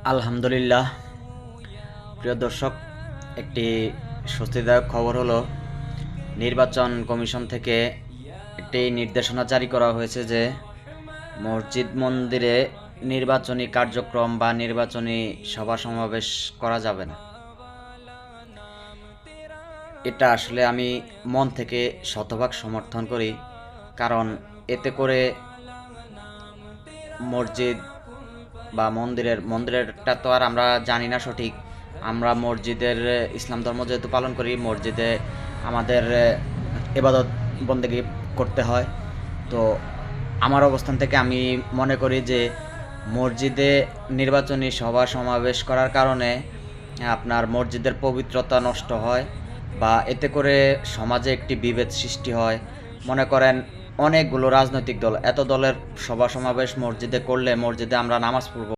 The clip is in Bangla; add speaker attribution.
Speaker 1: আলহামদুলিল্লাহ। প্রিয় দর্শক, একটি স্বস্তিদায়ক খবর হলো নির্বাচন কমিশন থেকে একটি নির্দেশনা জারি করা হয়েছে যে মসজিদ মন্দিরে নির্বাচনী কার্যক্রম বা নির্বাচনী সভা সমাবেশ করা যাবে না। এটা আসলে আমি মন থেকে শতভাগ সমর্থন করি, কারণ এতে করে মসজিদ বা মন্দিরেরটা তো আর আমরা জানি না সঠিক। আমরা মসজিদের ইসলাম ধর্ম যেহেতু পালন করি, মসজিদে আমাদের ইবাদত বন্দেগী করতে হয়। তো আমার অবস্থান থেকে আমি মনে করি যে মসজিদে নির্বাচনী সভা সমাবেশ করার কারণে আপনার মসজিদের পবিত্রতা নষ্ট হয়, বা এতে করে সমাজে একটি বিভেদ সৃষ্টি হয়। মনে করেন, অনেকগুলো রাজনৈতিক দল, এত দলের সভা সমাবেশ মসজিদে করলে মসজিদে আমরা নামাজ পড়ব